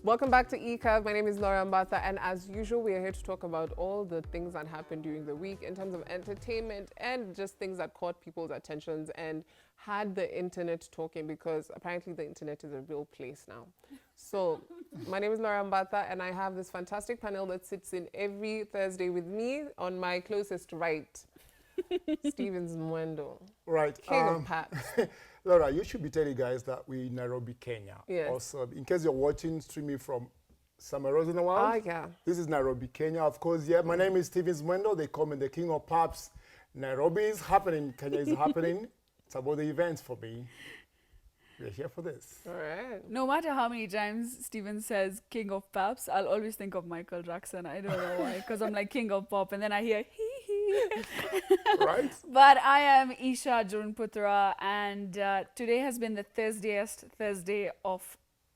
Welcome back to eCurve. My name is Laura Mbata, and as usual, we are here to talk about all the things that happened during the week in terms of entertainment and just things that caught people's attentions and had the internet talking, because apparently the internet is a real place now. So, my name is Laura Mbata, and I have this fantastic panel that sits in every Thursday with me. On my closest right, Stevens Mwendo. Right. King of Paps. Laura, you should be telling guys that we're in Nairobi, Kenya. Yes. Also, in case you're watching, streaming from somewhere else in the world. Yeah. This is Nairobi, Kenya. Of course, yeah. My name is Stevens Mwendo. They call me the King of Paps. Nairobi is happening. Kenya is happening. It's about the events for me. We're here for this. All right. No matter how many times Steven says King of Paps, I'll always think of Michael Jackson. I don't know why, because I'm like King of Pop, and then I hear hee hee. Right? But I am Isha Jurunputra, and today has been the Thursdayest Thursday of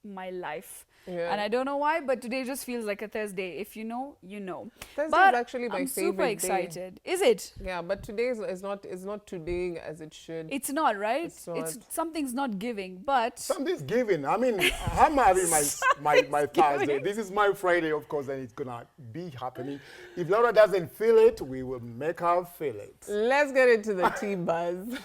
my life. Yeah. And I don't know why, but today just feels like a Thursday. If you know, you know. Thursday But is actually my I'm favorite super day. excited. Is it? Yeah, but today is not today as it should. It's not, right? It's not. Something's not giving, but Something's giving. I mean, I'm having my Thursday. This is my Friday, of course, and it's going to be happening. If Laura doesn't feel it, we will make her feel it. Let's get into the tea buzz.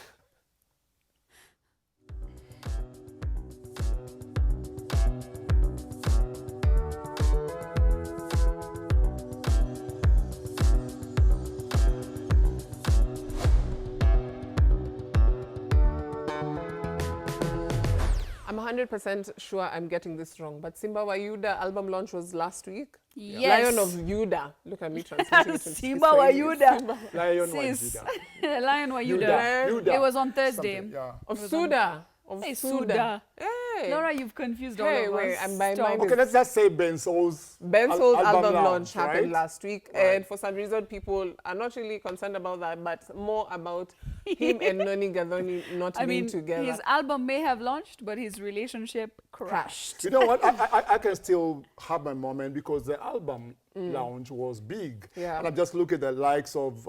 I'm 100% sure I'm getting this wrong, but Simba wa Yuda album launch was last week. yes. Lion of Yuda. Look at me translating it into Simba wa Kiswahili. Yuda. Simba Lion Sis. Judah. Lion wa Yuda. Yuda. It was on Thursday. Something, yeah. of It was on- Suda. Of Hey, Suda. Suda. Hey. Laura, you've confused all Hey, of wait, us. and by Stop. mind Okay, let's just say Ben Soul's album launch happened right? last week, Right. and for some reason people are not really concerned about that, but more about him and Noni Gathoni not I being mean, together. his album may have launched, but his relationship crashed. You know what? I can still have my moment because the album launch was big. Yeah. And I just look at the likes of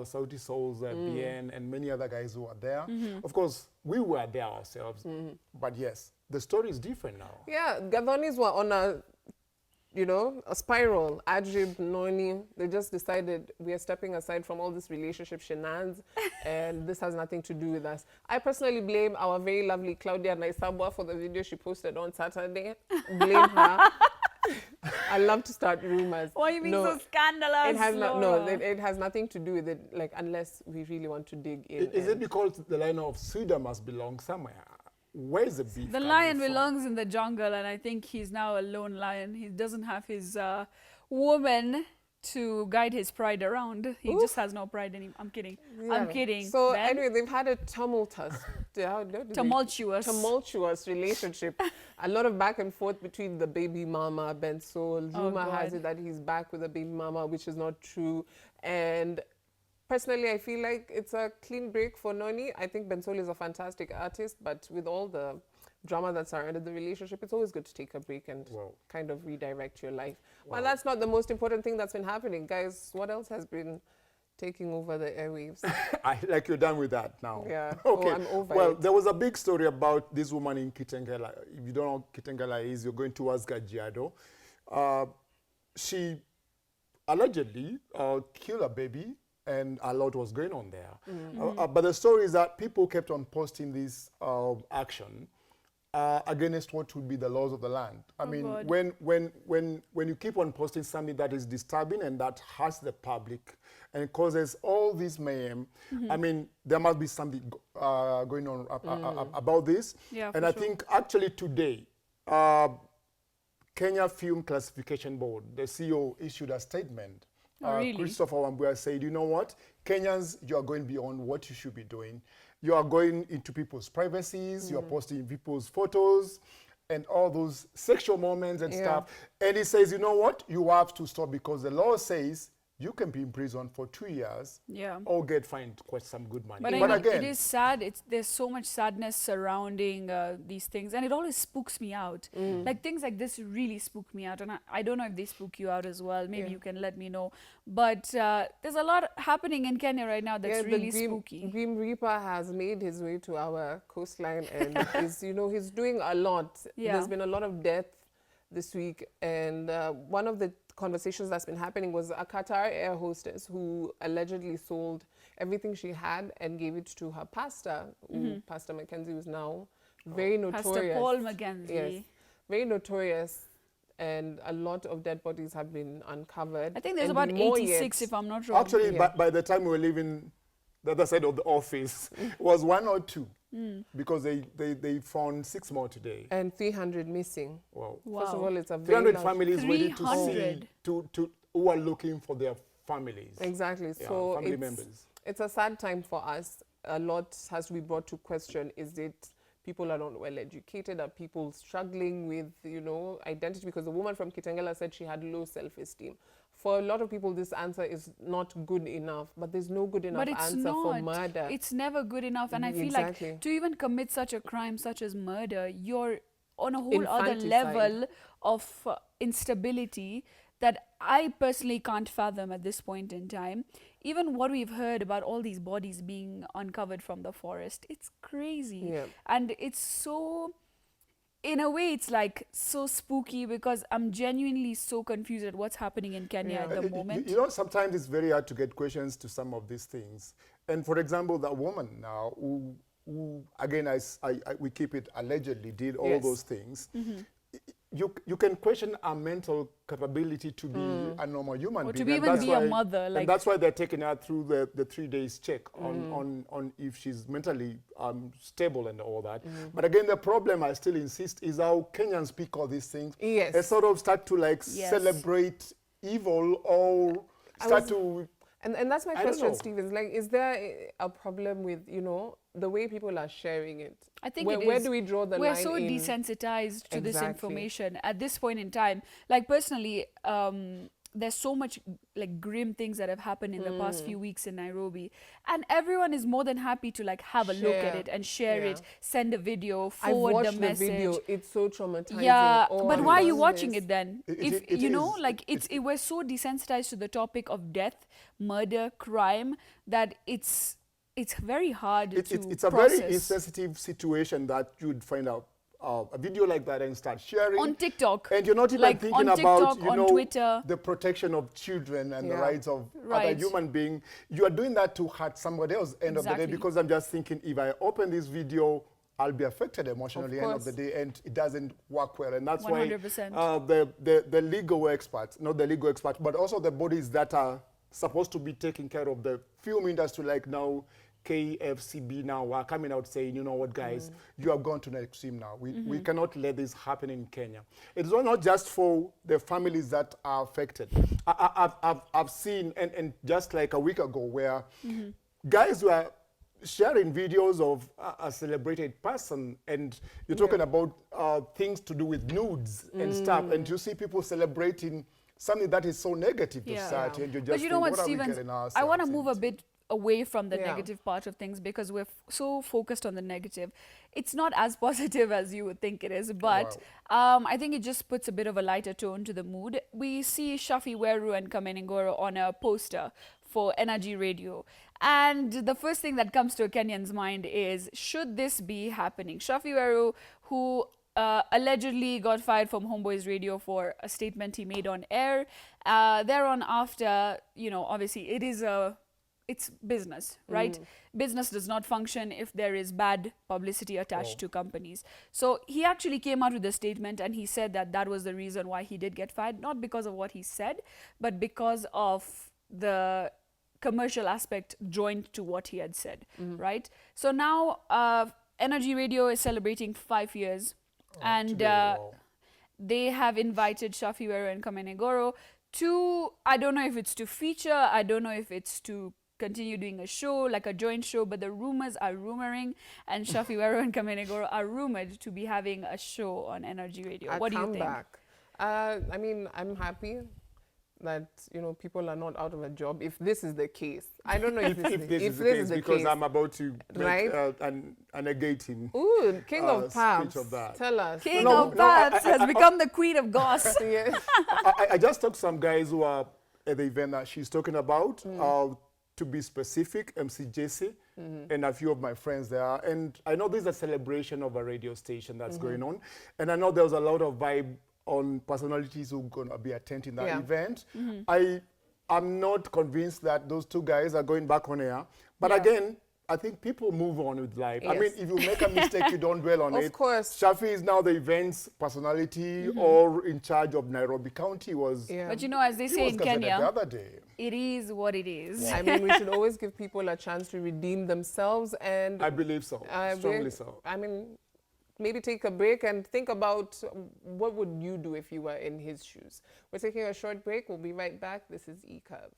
Saudi Souls, BN, and many other guys who are there. Of course, we were there ourselves. But yes, the story is different now. Yeah, Gathoni's were on a spiral. Ajib, Noni, they just decided we are stepping aside from all this relationship shenanigans, and this has nothing to do with us. I personally blame our very lovely Claudia Naisabwa for the video she posted on Saturday. Blame her. I love to start rumors. Why are you being No, so scandalous, It has Laura? it has nothing to do with it, like, unless we really want to dig in. Is it because the line of Suda must belong somewhere? Where's the beef? The coming lion from? belongs in the jungle, and I think he's now a lone lion. He doesn't have his woman to guide his pride around. He just has no pride anymore. I'm kidding. I'm Yeah. kidding. So Ben. anyway, they've had a tumultuous relationship. A lot of back and forth between the baby mama, Ben Sol. Rumor has God. it that he's back with the baby mama, which is not true. And personally, I feel like it's a clean break for Noni. I think Ben Sol is a fantastic artist, but with all the drama that surrounded the relationship, it's always good to take a break and Wow. kind of redirect your life. Wow. But that's not the most important thing that's been happening. Guys, what else has been taking over the airwaves? Like you're done with that now. Yeah. Okay. Oh, I'm over well, it. there was a big story about this woman in Kitengela. If you don't know what Kitengela is, you're going towards Kajiado. She allegedly killed a baby, and a lot was going on there. But the story is that people kept on posting this action against what would be the laws of the land. I mean, God. when you keep on posting something that is disturbing and that hurts the public and causes all this mayhem, I mean, there must be something going on about this. Yeah, and for I sure. think actually today, Kenya Film Classification Board, the CEO issued a statement. Oh, really? Christopher Wambua said, you know what, Kenyans, you are going beyond what you should be doing. You are going into people's privacies, you are posting people's photos and all those sexual moments and Yeah. stuff. And he says, you know what, you have to stop because the law says you can be in prison for 2 years Yeah. or get fined quite some good money. But I mean, it is sad. There's so much sadness surrounding these things, and it always spooks me out. Like things like this really spook me out, and I don't know if they spook you out as well. Maybe you can let me know. But there's a lot happening in Kenya right now that's really spooky. Grim Reaper has made his way to our coastline, and he's doing a lot. Yeah. There's been a lot of death. this week, and one of the conversations that's been happening was a Qatar air hostess who allegedly sold everything she had and gave it to her pastor, who Pastor Mackenzie was now very notorious. Pastor Paul Mackenzie. Yes, very notorious, and a lot of dead bodies have been uncovered. I think there's and about more 86, yet. if I'm not wrong. Actually, by the time we were leaving the other side of the office, it was 1 or 2, because they found 6 more today. And 300 missing. Wow. First of all, it's a very 300 large families waiting to 300. see, who are looking for their families. Exactly. Yeah, So family members. it's a sad time for us. A lot has to be brought to question. Is it people are not well educated? Are people struggling with, identity? Because the woman from Kitengela said she had low self-esteem. For a lot of people, this answer is not good enough, but there's no good enough answer for murder. It's never good enough. And I feel like to even commit such a crime such as murder, you're on a whole other level of instability that I personally can't fathom at this point in time. Even what we've heard about all these bodies being uncovered from the forest, it's crazy. Yeah. And it's so, in a way, it's like so spooky because I'm genuinely so confused at what's happening in Kenya at the moment. Sometimes it's very hard to get questions to some of these things. And for example, that woman now who again, we keep it allegedly, did all those things. You can question our mental capability to be a normal human being. Or to even be a mother. And that's why they're taking her through the 3 days check on if she's mentally stable and all that. But again, the problem, I still insist, is how Kenyans speak all these things. Yes. They sort of start to celebrate evil or start to... And that's my question, Stevens. Like, is there a problem with, the way people are sharing it? I think where do we draw the line? We're so desensitized to this information at this point in time. Like, personally, there's so much grim things that have happened in the past few weeks in Nairobi, and everyone is more than happy to have a look at it and share it, send a video, forward the message. The video. It's so traumatizing. Yeah, but why are you watching it then? We're so desensitized to the topic of death, murder, crime that it's very hard to process. It's a very insensitive situation that you'd find out a video like that and start sharing. On TikTok. And you're not even thinking about, Twitter. the protection of children and the rights of other human beings. You are doing that to hurt somebody else end of the day, because I'm just thinking, if I open this video, I'll be affected emotionally end of the day, and it doesn't work well. And that's 100%. why the legal experts, not the legal experts, but also the bodies that are supposed to be taking care of the film industry, like now KFCB now are coming out saying, you know what, guys, you have gone to the extreme now. We cannot let this happen in Kenya. It's not just for the families that are affected. I've seen, and just like a week ago, where guys were sharing videos of a celebrated person, and you're talking about things to do with nudes and stuff, and you see people celebrating something that is so negative to society, and you just think, what Stevens, are we getting ourselves I want to move a into? bit away from the negative part of things, because we're so focused on the negative. It's not as positive as you would think it is, but I think it just puts a bit of a lighter tone to the mood. We see Shafi Weru and Kameningoro on a poster for Energy Radio. And the first thing that comes to a Kenyan's mind is, should this be happening? Shafi Weru, who allegedly got fired from Homeboys Radio for a statement he made on air. Thereon after, obviously it's business, right? Business does not function if there is bad publicity attached to companies. So he actually came out with a statement, and he said that was the reason why he did get fired, not because of what he said, but because of the commercial aspect joined to what he had said, right? So now Energy Radio is celebrating 5 years, and they have invited Shafi Weru and Kamenegoro to, I don't know if it's to feature, I don't know if it's to continue doing a show, like a joint show, but the rumors are rumoring, and Shafi Weru and Kamenegoro are rumored to be having a show on Energy Radio. What do you think? I mean, I'm happy that people are not out of a job if this is the case. I don't know if this is the case, because I'm about to make a negating King of Paps. Of that. Tell us. King of Paps has become the queen of goss. I just talked to some guys who are at the event that she's talking about. To be specific, MC Jesse and a few of my friends there. And I know this is a celebration of a radio station that's going on. And I know there was a lot of vibe on personalities who are going to be attending that Yeah. event. I'm not convinced that those two guys are going back on air. But Yeah. again, I think people move on with life. I mean, Yes. if you make a mistake, you don't dwell on it. Of course. Shafi is now the event's personality or in charge of Nairobi County was. Yeah. But you know, as they He say was in gazetted the Kenya, other day. it is what it is. I mean, we should always give people a chance to redeem themselves, and I believe so. Strongly so. I mean, maybe take a break and think about what would you do if you were in his shoes. We're taking a short break. We'll be right back. This is E-Curve.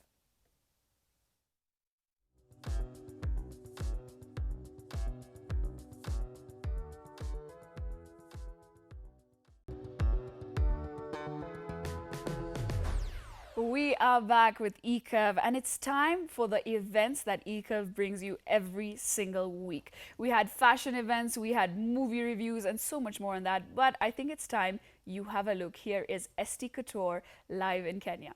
We are back with E-Curve, and it's time for the events that E-Curve brings you every single week. We had fashion events, we had movie reviews, and so much more on that. But I think it's time you have a look. Here is ST Couture live in Kenya.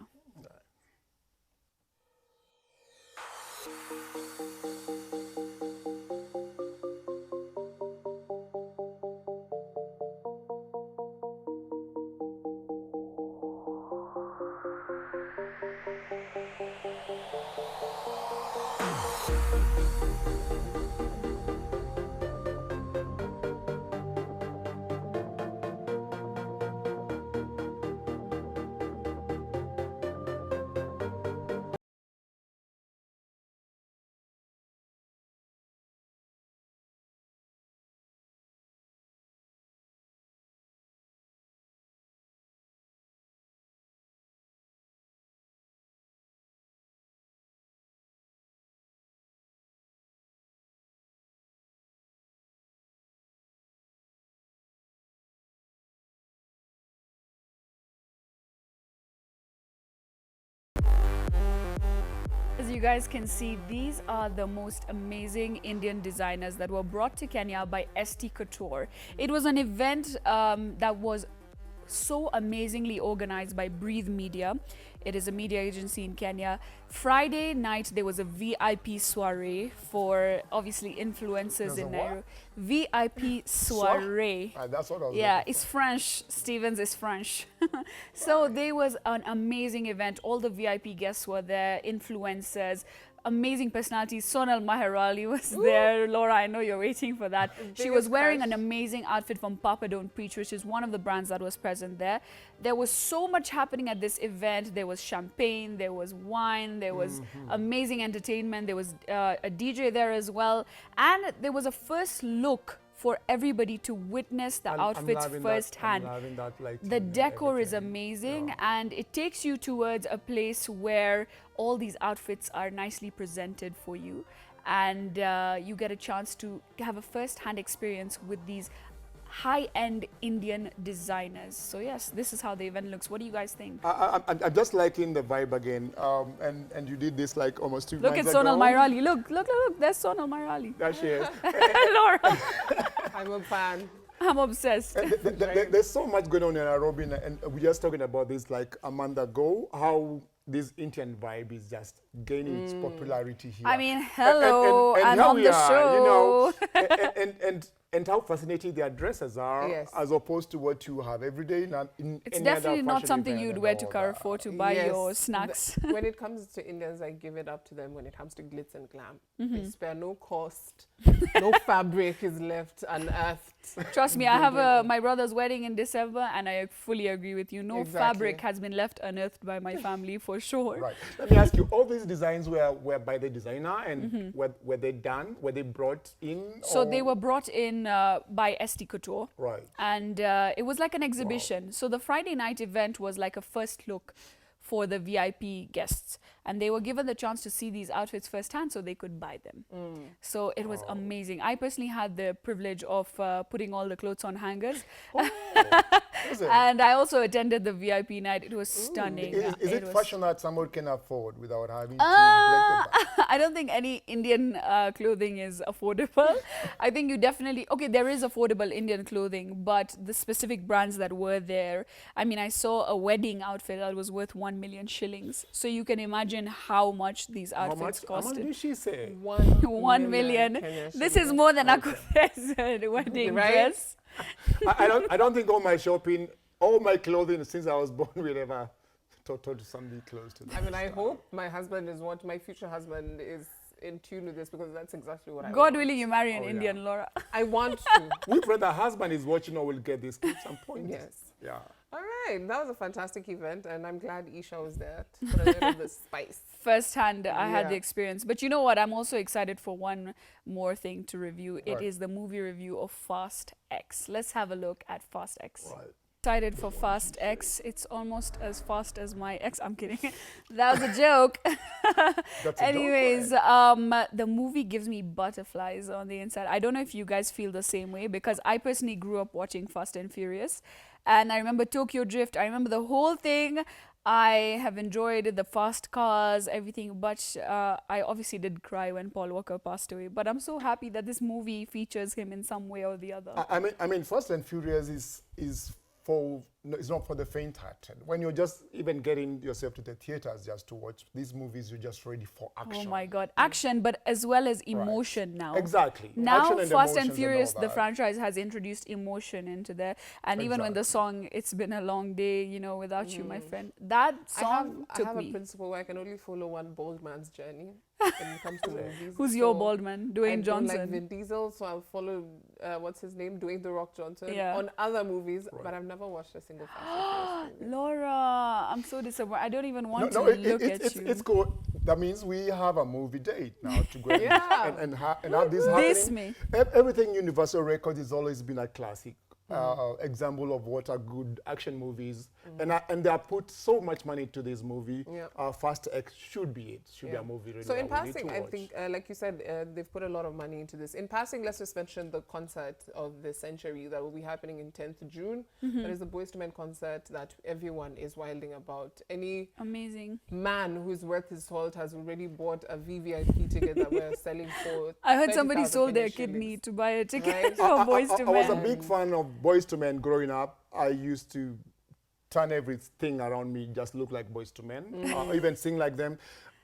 As you guys can see, these are the most amazing Indian designers that were brought to Kenya by ST Couture. It was an event that was so amazingly organized by Breathe Media. It is a media agency in Kenya. Friday night, there was a VIP soiree for obviously influencers There's a in what? Nairobi. VIP soiree. That's what I was Yeah, looking it's French. Stevens is French. So there was an amazing event. All the VIP guests were there, influencers, amazing personalities. Sonal Maharali was there. Laura, I know you're waiting for that. She was Biggest wearing crush. an amazing outfit from Papa Don't Preach, which is one of the brands that was present there. There was so much happening at this event. There was champagne, there was wine, there was amazing entertainment. There was a DJ there as well. And there was a first look for everybody to witness the outfits firsthand. The decor is amazing, and it takes you towards a place where all these outfits are nicely presented for you, and you get a chance to have a first-hand experience with these high-end Indian designers. So yes, this is how the event looks. What do you guys think? I'm just liking the vibe again. And you did this like almost 2 Look at months ago. Sonal Maharali. Look, there's Sonal Maharali. There she is. Laura, I'm a fan. I'm obsessed. There's so much going on in Nairobi, and we're just talking about this like a month ago, how this Indian vibe is just gaining its popularity here. I mean, hello, and I'm here on we the are, show. you know, and how fascinating their dresses are, Yes. as opposed to what you have every day in It's any other definitely not fashion something event you'd and wear to all Carrefour to buy Yes, your snacks. When it comes to Indians, I give it up to them when it comes to glitz and glam. They spare no cost. No fabric is left unearthed. Trust me, I have my brother's wedding in December, and I fully agree with you. No Exactly. fabric has been left unearthed by my family for sure. Right. Let me ask you, all these designs were by the designer, and were they done? Were they brought in? So or- they were brought in by ST Couture. Right. And it was like an exhibition. So the Friday night event was like a first look for the VIP guests, and they were given the chance to see these outfits firsthand so they could buy them. So it was amazing. I personally had the privilege of putting all the clothes on hangers. Is it? And I also attended the VIP night. It was stunning. Is it was- fashion that someone can afford without having to break the bank? I don't think any Indian clothing is affordable. I think you definitely, okay, there is affordable Indian clothing, but the specific brands that were there, I mean, I saw a wedding outfit that was worth 1 million shillings. So you can imagine how much these outfits How much costed. did she say? 1 million. Kenya This shillings. is more than Akuthe's wedding Right? dress. I don't think all my shopping all my clothing since I was born will ever to somebody close to that. I mean, I hope my husband is what my future husband is in tune with this, because that's exactly what I God want. willing, you marry an Oh, yeah. Indian, Laura. I want to. We pray the husband is watching or will get this at some point. Yes. Yeah. All right, that was a fantastic event, and I'm glad Isha was there to put a little bit of spice. Firsthand, I had the Yeah. experience. But you know what? I'm also excited for one more thing to review. It Right. is the movie review of Fast X. Let's have a look at Fast X. Right. Excited for Fast X. It's almost as fast as my ex. I'm kidding. That was a joke. That's a Anyways, joke, the movie gives me butterflies on the inside. I don't know if you guys feel the same way, because I personally grew up watching Fast and Furious, and I remember Tokyo Drift. I remember the whole thing. I have enjoyed the fast cars, everything, but I obviously did cry when Paul Walker passed away. But I'm so happy that this movie features him in some way or the other. I mean, Fast and Furious is for, no, it's not for the faint-hearted. When you're just even getting yourself to the theaters just to watch these movies, you're just ready for action. Oh my God, action, but as well as emotion now. Exactly. Now, Action and Fast and emotions Furious, all the that. franchise has introduced emotion into there. And even when the song, It's Been a Long Day, you know, without you, my friend, that song I took have me. a principle where I can only follow one bold man's journey when it comes to movies. Who's your So bald man? I Dwayne don't Johnson. like Vin Diesel, so I'll follow, what's his name? Dwayne The Rock Johnson Yeah. on other movies, Right. but I've never watched a single Fast and Furious movie. Laura, I'm so disappointed. I don't even want to it- look it's, at you. it's cool. That means we have a movie date now to go Yeah. and have this Diss happening. me. Everything Universal Records has always been a classic example of what are good action movies. And they have put so much money into this movie. Yeah. Fast X should be it. Should be a movie really So in that we need passing, to I watch. think, like you said, they've put a lot of money into this. In passing, let's just mention the concert of the century that will be happening in 10th June. That is the Boyz II Men concert that everyone is wilding about. Any Amazing. man who's worth his salt has already bought a VVIP ticket that we're selling for. I heard somebody 30,000 sold their Kenyan kidney shillings. to buy a ticket Right. for Boys to I was a Men. big fan of Boyz II Men growing up. I used to turn everything around me just look like Boyz II Men, even sing like them.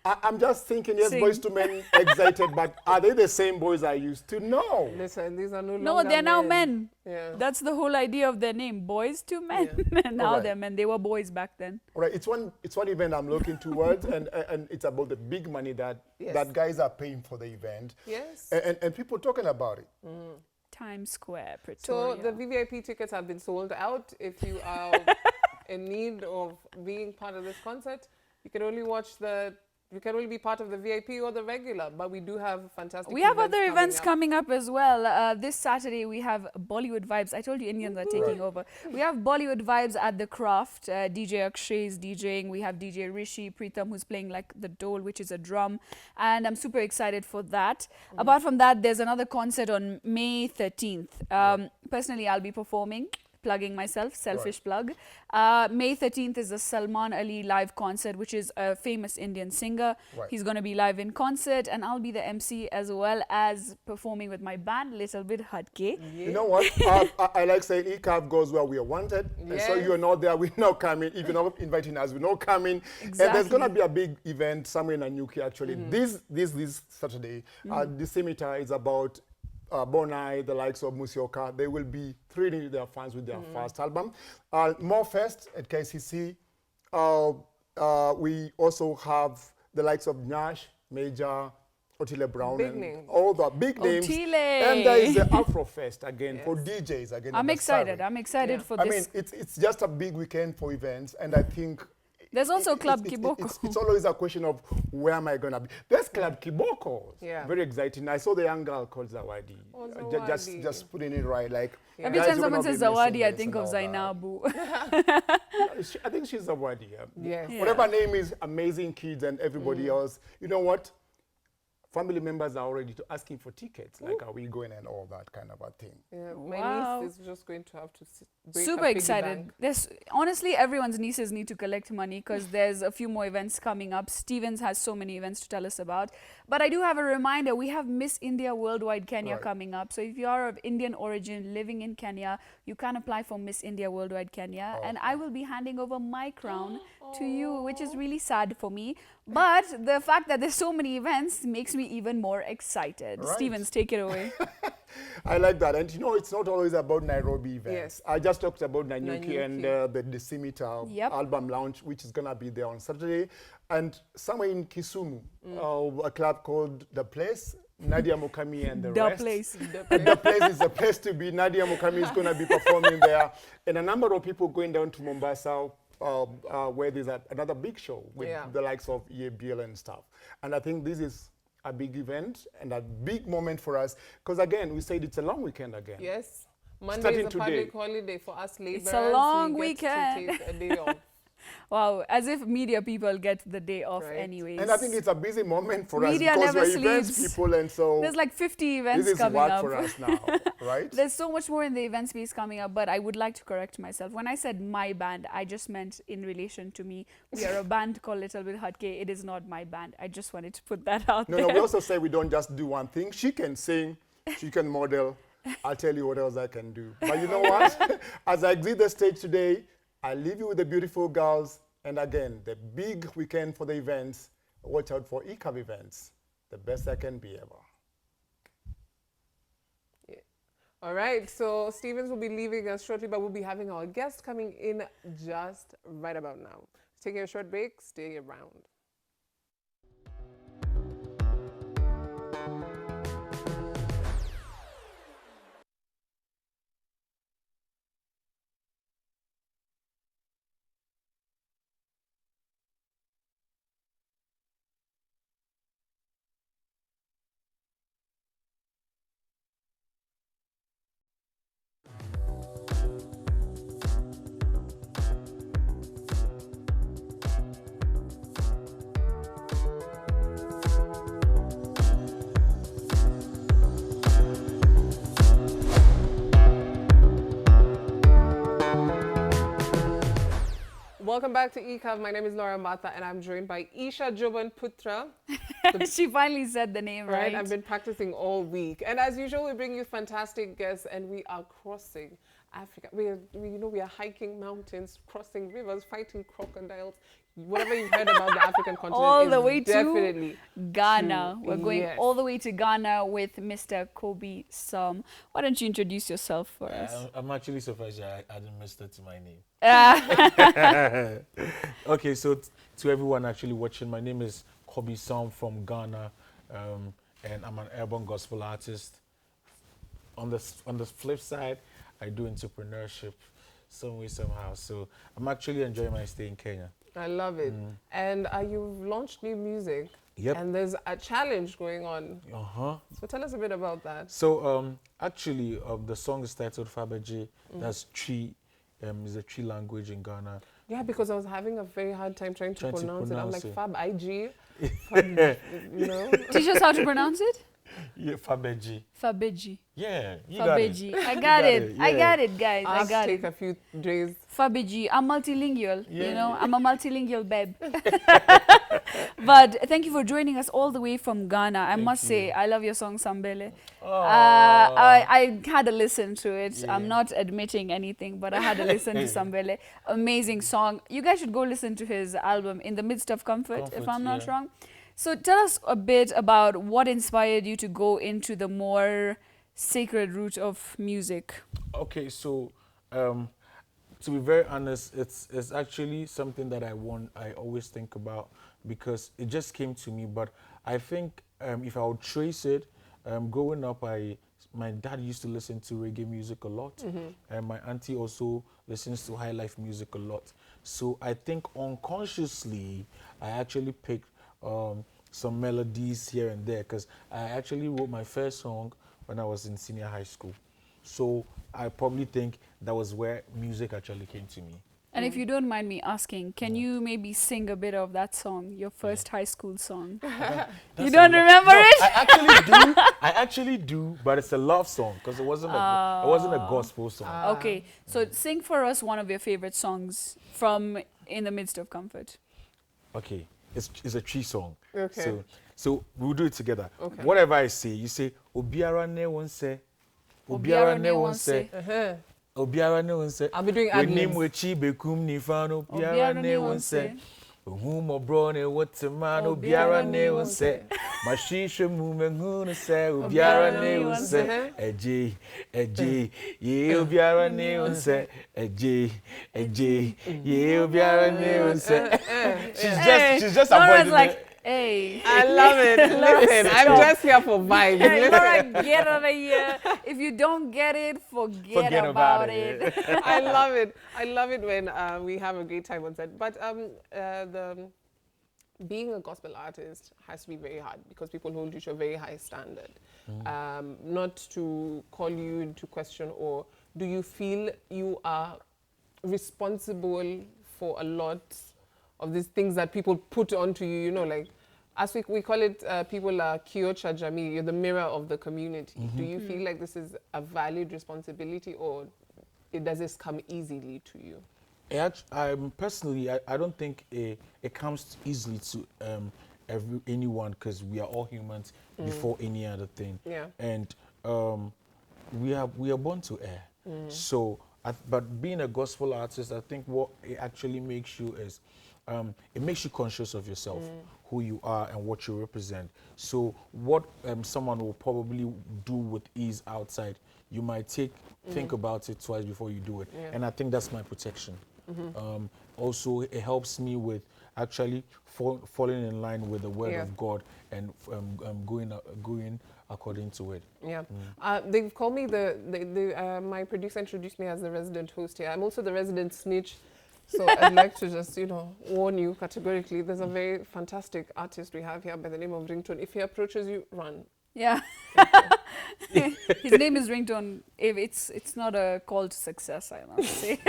I'm just thinking, yes, Sing. Boyz II Men excited, but are they the same boys I used to know? Listen, these are no No, longer they're now men. Yeah. That's the whole idea of their name, Boys to Men. Now Alright. they're men. They were boys back then. All right, it's one event I'm looking towards, and it's about the big money that Yes. that guys are paying for the event, Yes. and people talking about it. Times Square, So Pretoria. the VVIP tickets have been sold out. If you are in need of being part of this concert, you can only be part of the VIP or the regular, but we do have fantastic We have other coming events up. coming up as well. This Saturday we have Bollywood Vibes. I told you Indians are taking over. We have Bollywood Vibes at the Craft. DJ Akshay is DJing. We have DJ Rishi Preetham who's playing like the dole, which is a drum. And I'm super excited for that. Apart from that, there's another concert on May 13th. Personally, I'll be performing. Plugging myself, selfish plug. May 13th is the Salman Ali live concert, which is a famous Indian singer. Right. He's going to be live in concert, and I'll be the MC as well as performing with my band, Little Bit Hatke. You know what? I like saying ECAF goes where we are wanted. And so Yes. you're not there, we're not coming. If you're not inviting us, we're not coming. And there's going to be a big event somewhere in Anyuki, actually. This Saturday. The Scimitar is about Bonai, the likes of Musioka. They will be thrilling their fans with their first album. More Fest at KCC. We also have the likes of Nash, Major, Otile Brown, Big and names. all the big names. Otile. And there is the Afro Fest again for DJs again. I'm in the excited. Surrey. I'm excited Yeah. for I this. mean, it's just a big weekend for events, and I think There's also Club it's, Kiboko. It's always a question of where am I going to be. There's Club Kiboko. Yeah. Very exciting. I saw the young girl called Zawadi. Oh, Just Zawadi. just putting it right. Like Every guys, time you're someone gonna says be missing Zawadi, I this think and of all that. Zainabu. I think she's Zawadi. Yeah. Yes. Yeah. Whatever name is, amazing kids and everybody else. You know what? Family members are already asking for tickets. Like, are we going and all that kind of a thing. Yeah, Wow. my niece is just going to have to break Super her piggy excited. bank. There's honestly everyone's nieces need to collect money because there's a few more events coming up. Stevens has so many events to tell us about. But I do have a reminder, we have Miss India Worldwide Kenya Right. coming up. So if you are of Indian origin living in Kenya, you can apply for Miss India Worldwide Kenya. And I will be handing over my crown to you, which is really sad for me. But the fact that there's so many events makes me even more excited. Right. Stevens, take it away. I like that. And you know, it's not always about Nairobi events. Yes. I just talked about Nanyuki and Nanyuki. the Decimiter Yep. album launch, which is going to be there on Saturday. And somewhere in Kisumu, a club called The Place, Nadia Mukami and the rest. Place. The Place is the place to be. Nadia Mukami is going to be performing there. And a number of people going down to Mombasa, where there's another big show with the likes of EABL and stuff. And I think this is a big event and a big moment for us. Because again, we said it's a long weekend again. Yes. Monday Starting is a today. public holiday for us laborers. It's a long we get weekend. to take a day off. Wow, as if media people get the day off Right. anyways. And I think it's a busy moment for Media us because never we're events sleeps. people, and so There's like 50 events this is coming work up. for us now, right? There's so much more in the event space coming up, but I would like to correct myself. When I said my band, I just meant in relation to me. We are a band called Little Bit Hatke. It is not my band. I just wanted to put that out there. No, we also say we don't just do one thing. She can sing, she can model. I'll tell you what else I can do. But you know what? As I exit the stage today, I leave you with the beautiful girls. And again, the big weekend for the events. Watch out for ECAV events. The best I can be ever. All right, so Stevens will be leaving us shortly, but we'll be having our guest coming in just right about now. Taking a short break, stay around. Welcome back to ECAV. My name is Laura Mata, and I'm joined by Isha Joban Putra. She finally said the name right. I've been practicing all week. And as usual, we bring you fantastic guests, and we are crossing Africa. We are hiking mountains, crossing rivers, fighting crocodiles. Whatever you've heard about the African continent all is the way definitely to Ghana. true. We're going Yes. all the way to Ghana with Mr. Kobe Sam. Why don't you introduce yourself for us? I'm actually surprised I added Mr. to my name. Ah. Okay, so to everyone actually watching, my name is Kobe Sam from Ghana, and I'm an urban gospel artist. On the flip side, I do entrepreneurship some way, somehow. So I'm actually enjoying my stay in Kenya. I love it. And you've launched new music. Yep. And there's a challenge going on. Uh-huh. So tell us a bit about that. So actually, the song is titled Fabeji. That's Tree. Is a Tree language in Ghana. Yeah, because I was having a very hard time trying to pronounce it. I'm like, it. Fab IG. Fab, you know? Teach us how to pronounce it? Yeah, Fabeji. Fabeji. Yeah, you got it. Fabeji. I got it. I yeah. got it, guys. I I have to got take it. a few days. Fabeji. I'm multilingual. Yeah. You know, I'm a multilingual babe. But thank you for joining us all the way from Ghana. I must say, I love your song Sambele. I had a listen to it. Yeah. I'm not admitting anything, but I had a listen to Sambele. Amazing song. You guys should go listen to his album, In the Midst of Comfort, if I'm not wrong. So tell us a bit about what inspired you to go into the more sacred route of music. Okay, so to be very honest, it's actually something that I always think about because it just came to me. But I think if I would trace it, growing up, my dad used to listen to reggae music a lot, and my auntie also listens to high life music a lot. So I think unconsciously, I actually picked some melodies here and there because I actually wrote my first song when I was in senior high school. So I probably think that was where music actually came to me. And if you don't mind me asking, can you maybe sing a bit of that song, your first high school song? You don't remember it? I actually do, but it's a love song because it wasn't a gospel song. Okay, so sing for us one of your favorite songs from In the Midst of Comfort. Okay, it's a tree song. Okay. So we'll do it together. Okay. Whatever I say, you say Obiara ne wonse. Obiara ne wonse. Obiara ne wonse. I'll be doing We name ad-libs. we chi bekum ni fano. Obiara ne wonse. Humo brone watemano biara ne unse. Mashisha mumengunu se ubiara ne unse. Eji, ye ubiara ne unse. Eji, ye ubiara ne unse. She's just avoiding like, it. hey. I love it. Listen, I'm just here for vibes. Hey, Laura, get out of here. If you don't get it, forget about it. I love it. I love it when we have a great time on set. But being a gospel artist has to be very hard because people hold you to a very high standard. Not to call you into question, or do you feel you are responsible for a lot of these things that people put onto you, you know, like, as we call it, people are kiocha jamii, you're the mirror of the community. Do you feel like this is a valid responsibility, or does this come easily to you? Personally, I don't think it comes easily to anyone, because we are all humans before any other thing. Yeah. And we are born to err. So, but being a gospel artist, I think what it actually makes you is, it makes you conscious of yourself, who you are and what you represent. So what someone will probably do with ease outside, you might think about it twice before you do it. Yeah. And I think that's my protection. Also, it helps me with actually falling in line with the word of God and going according to it. Yeah. They've called me my producer introduced me as the resident host here. I'm also the resident snitch. So I'd like to just, warn you categorically. There's a very fantastic artist we have here by the name of Ringtone. If he approaches you, run. Yeah. His name is Ringtone. If it's not a call to success, I must say.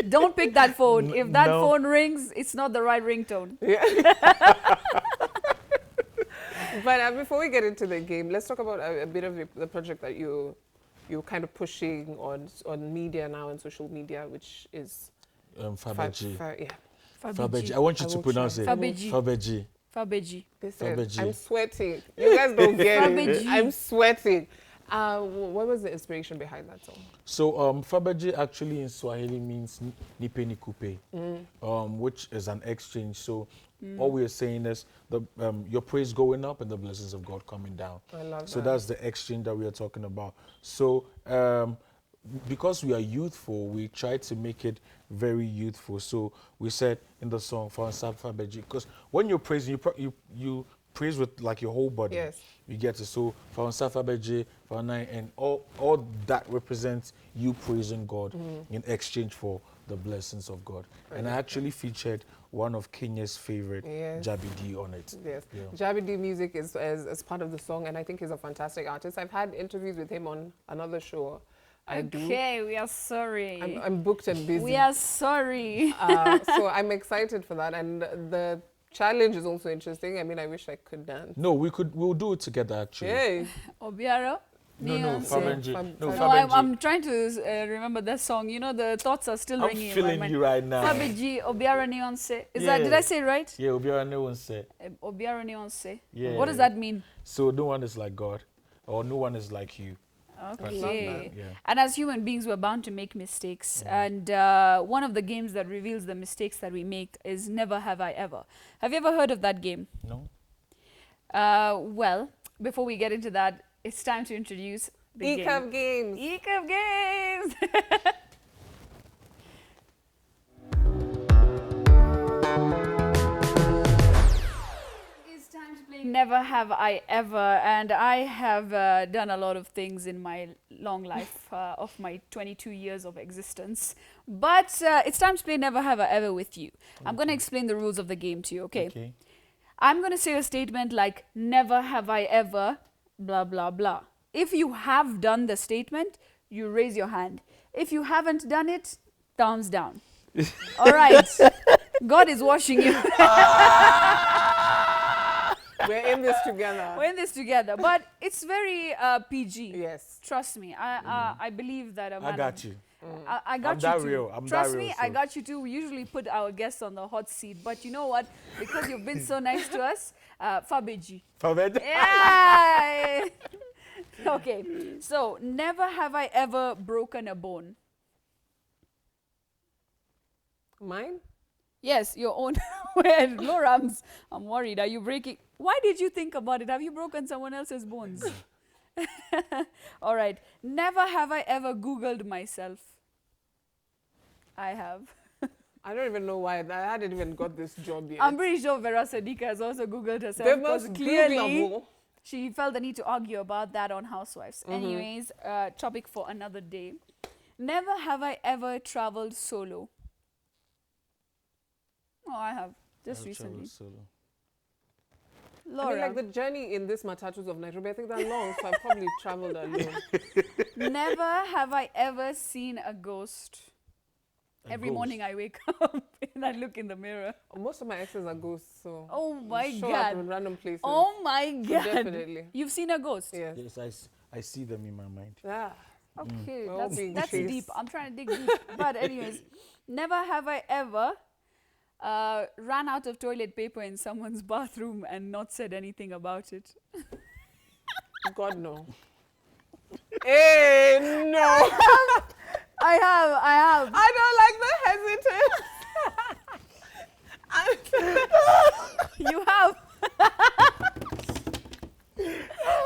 Don't pick that phone. If that phone rings, it's not the right ringtone. Yeah. But before we get into the game, let's talk about a bit of the project that you're kind of pushing on media now and social media, which is Fabeji. Fabeji. I want you to pronounce it. Fabeji. Fabeji. Fabeji. Listen, I'm sweating. You guys don't get it. Fabeji. I'm sweating. What was the inspiration behind that song? So Fabeji actually in Swahili means nipe nikupe, which is an exchange. So all we are saying is your praise going up and the blessings of God coming down. I love that. So that's the exchange that we are talking about. So because we are youthful, we try to make it very youthful. So we said in the song for Fabeji, because when you're praising, you praise with like your whole body. Yes. You get it. So for Fabeji, for Nine, and all that represents you praising God in exchange for the blessings of God. And I actually featured one of Kenya's favorite, Jabidi, on it. Yes. Yeah. Jabidi music is as part of the song, and I think he's a fantastic artist. I've had interviews with him on another show. Okay, we are sorry. I'm booked and busy. We are sorry. So I'm excited for that, and the challenge is also interesting. I mean, I wish I could dance. No, we'll do it together actually. Yay. Obiaro? No, Fabeji. No, No, Fabeji. I'm trying to remember that song. You know, the thoughts are still I'm ringing in my feeling mind. you right now. Fabeji, Obiara Neonse. Yeah. Did I say it right? Yeah, Obiara no one said. Obiara Neonse. Yeah. What does that mean? So no one is like God, or no one is like you. Okay. Yeah. And as human beings, we're bound to make mistakes. And one of the games that reveals the mistakes that we make is Never Have I Ever. Have you ever heard of that game? No. Well, before we get into that, it's time to introduce the ECAF game. games. ECAF games! It's time to play Never Have I Ever, and I have done a lot of things in my long life of my 22 years of existence. But it's time to play Never Have I Ever with you. I'm going to explain the rules of the game to you, okay? I'm going to say a statement like, never have I ever, blah, blah, blah. If you have done the statement, you raise your hand. If you haven't done it, thumbs down. All right. God is watching you. We're in this together. We're in this together. But it's very PG. Yes. Trust me. I believe that a man I got you. I got I'm you that too. real. I'm Trust that real, me, I so. got you too. We usually put our guests on the hot seat. But you know what? Because you've been so nice to us, Fabeji. Fabeji. Yeah. Okay. So, never have I ever broken a bone. Mine? Yes, your own. Well, Laura, I'm worried. Are you breaking? Why did you think about it? Have you broken someone else's bones? All right. Never have I ever Googled myself. I have. I don't even know why. I hadn't even got this job yet. I'm pretty sure Vera Sadiqa has also Googled herself They because must clearly Googleable. she felt the need to argue about that on Housewives. Anyways, topic for another day. Never have I ever traveled solo. Oh, I have. Just I've recently. traveled solo. Laura. I mean, like the journey in this matatus of Nairobi, I think they're long, so I probably traveled alone. Never have I ever seen a ghost. A Every ghost. morning I wake up and I look in the mirror. Most of my exes are ghosts, so Oh my show up in God. random places. Oh my God. Definitely. You've seen a ghost? Yes. Yes, I see them in my mind. Ah. Okay, Well, being that's chased. deep. I'm trying to dig deep. But anyways, never have I ever ran out of toilet paper in someone's bathroom and not said anything about it. God, no. Hey, no. I have. I don't like the hesitant. You have.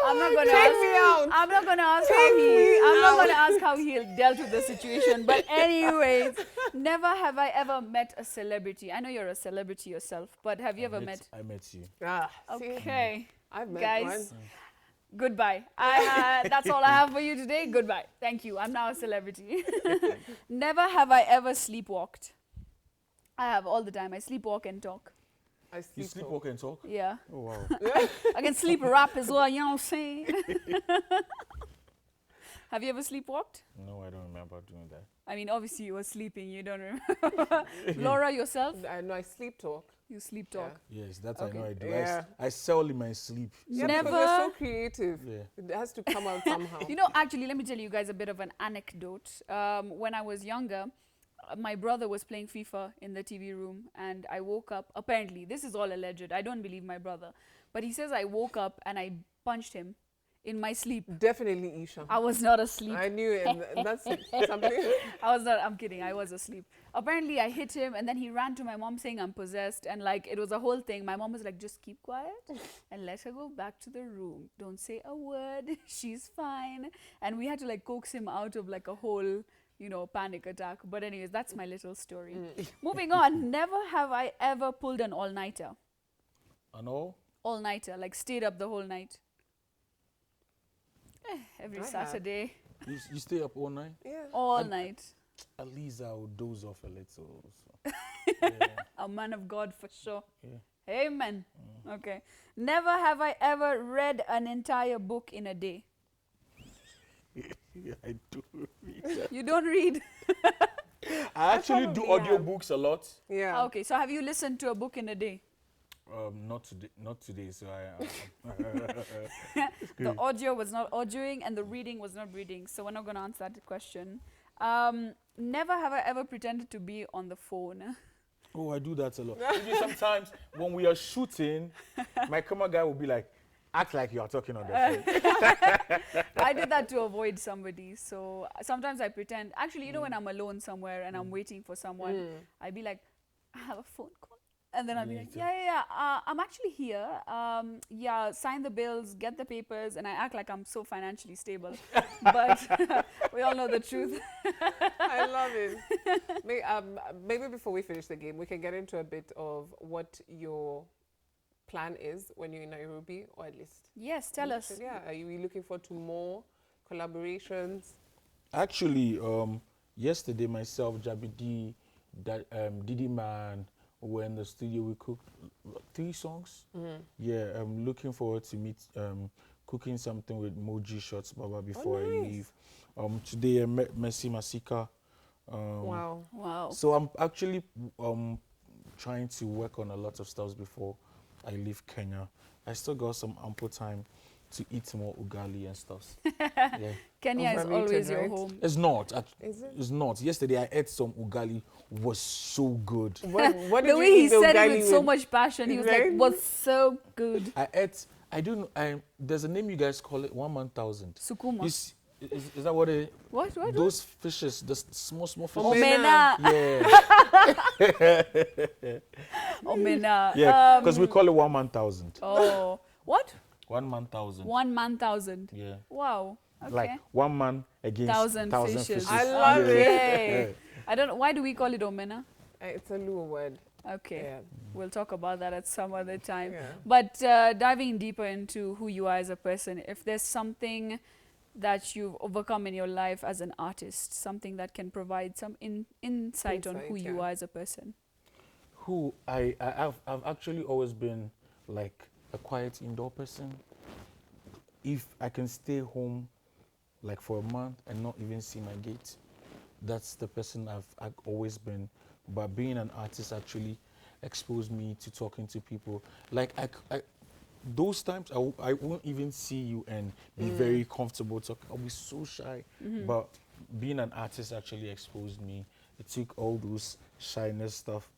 I'm not gonna Take ask. me out. I'm not gonna ask Take how he. me I'm not out. gonna ask how he dealt with the situation. But anyways, never have I ever met a celebrity. I know you're a celebrity yourself, but have you ever met? I met you. Ah, see, Okay, I've met guys. one. Goodbye. That's all I have for you today. Goodbye. Thank you. I'm now a celebrity. Never have I ever sleepwalked. I have all the time. I sleepwalk and talk. I You sleep sleepwalk and talk? Yeah. Oh, wow. I can sleep rap as well, you know what I'm saying? Have you ever sleepwalked? No, I don't remember doing that. I mean, obviously you were sleeping, you don't remember. Laura, yourself? I know I sleep talk. You sleep talk. Yes, that Okay. I know I do. Yeah. I sell in my sleep. Yeah, Never. because you're so creative. Yeah. It has to come out somehow. You know, actually, let me tell you guys a bit of an anecdote. When I was younger, my brother was playing FIFA in the TV room, and I woke up. Apparently, this is all alleged. I don't believe my brother. But he says I woke up and I punched him in my sleep. Definitely Isha. I was not asleep. I knew it. That's something. I was not, I'm kidding, I was asleep. Apparently I hit him and then he ran to my mom saying I'm possessed, and like it was a whole thing. My mom was like, just keep quiet and let her go back to the room. Don't say a word, she's fine. And we had to like coax him out of like a whole, you know, panic attack. But anyways, that's my little story. Moving on, never have I ever pulled an all-nighter. And all? All-nighter, like stayed up the whole night. Every I have. Saturday, You stay up all night? Yeah. all night. At least I'll doze off a little. So. A man of God for sure. Yeah. Amen. Okay. Never have I ever read an entire book in a day. Yeah, I do read that. You don't read? I actually do probably have. audiobooks a lot. Yeah. Okay, so have you listened to a book in a day? Not today. So The audio was not audioing and the reading was not reading. So we're not going to answer that question. Never have I ever pretended to be on the phone. Oh, I do that a lot. Even sometimes when we are shooting, my camera guy will be like, act like you are talking on the phone. I did that to avoid somebody. So sometimes I pretend. Actually, you know, when I'm alone somewhere and I'm waiting for someone, I'd be like, I have a phone call. And then I'll be Me like, too. yeah, I'm actually here. Yeah, sign the bills, get the papers, and I act like I'm so financially stable. But we all know the truth. I love it. Maybe before we finish the game, we can get into a bit of what your plan is when you're in Nairobi, or at least. Yes, tell us. Yeah, are you looking forward to more collaborations? Actually, yesterday myself, Jabidi, Didi Man, we were in the studio. We cooked 3 songs. Yeah, I'm looking forward to cooking something with Moji Shots Baba before I leave. Today I met Messi Masika. Wow. Wow. So I'm actually trying to work on a lot of stuff before I leave Kenya. I still got some ample time to eat more ugali and stuff. Yeah. Kenya is Overrated, always your right? home. It's not. Is it? It's not. Yesterday I ate some ugali. Was so good. What did The you way he eat the said it ugali with so much passion, he was like, Right? was so good. I ate. I don't know. There's a name you guys call it. 1,000. Sukuma. Is that what it? What? Those fishes, the small fishes. Omena. Yeah. Omena. Yeah, because we call it 1 man 1,000. Oh, what? 1 man 1,000. 1 man 1,000. Yeah. Wow. Okay. Like 1 man against 1,000 1,000 fishes. fishes. I love Okay. it. I don't know. Why do we call it Omena? It's a Luo word. Okay. Yeah. We'll talk about that at some other time. Yeah. But diving deeper into who you are as a person, if there's something that you've overcome in your life as an artist, something that can provide some insight on who you yeah. are as a person. Who I've actually always been like a quiet indoor person. If I can stay home like for a month and not even see my gate, that's the person I've always been. But being an artist actually exposed me to talking to people. Like those times I won't even see you and be very comfortable talking. I'll be so shy. But being an artist actually exposed me. It took all those shyness stuff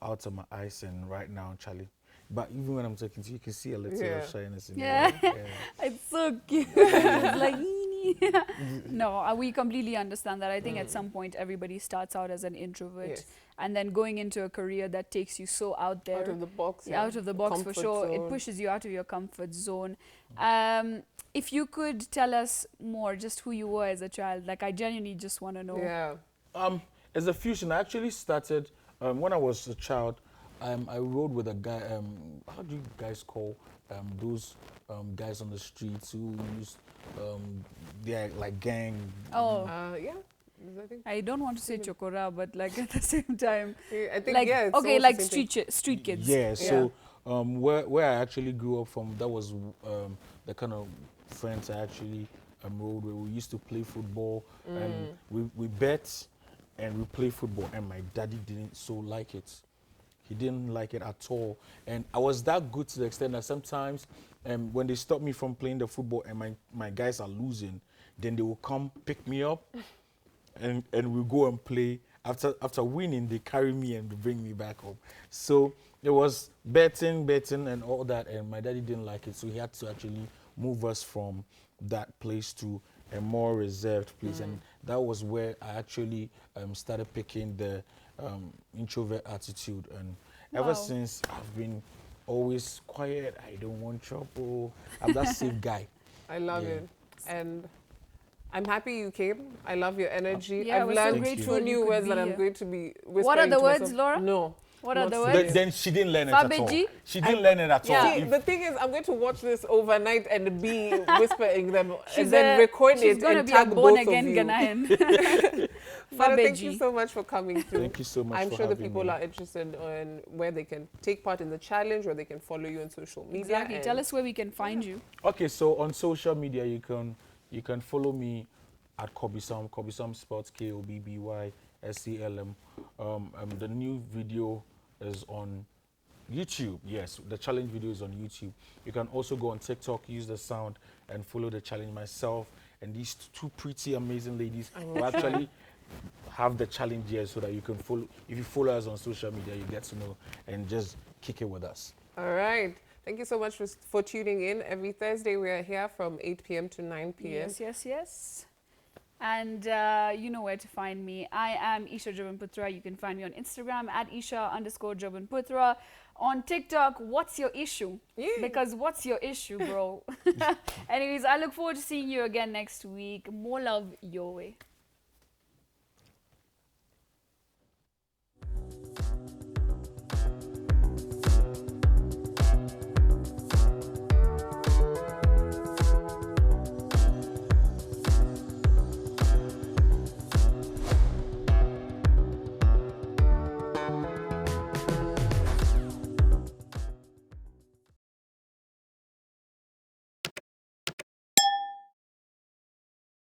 out of my eyes, and right now, Charlie. But even when I'm talking to you, you can see a little of shyness in Yeah. there. It's so cute. It's like, no, we completely understand that. I think at some point everybody starts out as an introvert, Yes. and then going into a career that takes you so out there. Out of the box. Yeah, out of the box for Comfort sure. zone. It pushes you out of your comfort zone. If you could tell us more, just who you were as a child, like I genuinely just want to know. Yeah. As a fusion, I actually started when I was a child. I rode with a guy. How do you guys call those guys on the streets who use they're like gang? Oh, Yeah. I think. I don't want to say chokora, but like at the same time, I think like yeah. It's okay, almost like the same thing. street kids. Yeah. So where I actually grew up from, that was the kind of friends I actually rode with. We used to play football and we bet and we play football. And my daddy didn't so like it. He didn't like it at all. And I was that good to the extent that sometimes when they stop me from playing the football and my guys are losing, then they will come pick me up and we go and play. After winning, they carry me and they bring me back home. So it was betting and all that. And my daddy didn't like it. So he had to actually move us from that place to a more reserved place. And that was where I actually started picking the introvert attitude, and ever since I've been always quiet. I don't want trouble. I'm that safe guy. I love it, and I'm happy you came. I love your energy. Yeah, I've we're so learned grateful 2 you new could words be that I'm here. going to be whispering. What are the to words, myself. Laura? No. What are not the saying. words? Then she didn't learn it at all. Fabeji? She didn't learn it at all. See, If- the thing is, I'm going to watch this overnight and be whispering them, She's and then record she's it gonna and be tag a both born-again of you. Ghanaian. But thank you Fabeji. so much for coming through. Thank you so much I'm for sure the having people me. are interested in where they can take part in the challenge, where they can follow you on social media. Exactly. Tell us where we can find you. Okay, so on social media, you can follow me at Kobisam Sports, KOBBYSELM. The new video is on YouTube. Yes, the challenge video is on YouTube. You can also go on TikTok, use the sound, and follow the challenge. Myself and these two pretty amazing ladies who actually have the challenge here, so that you can follow. If you follow us on social media, you get to know and just kick it with us. All right. Thank you so much for tuning in. Every Thursday, we are here from 8 p.m. to 9 p.m. Yes. And you know where to find me. I am Isha Jobanputra. You can find me on Instagram at Isha_Jobanputra. On TikTok, what's your issue? Yeah. Because what's your issue, bro? Anyways, I look forward to seeing you again next week. More love your way.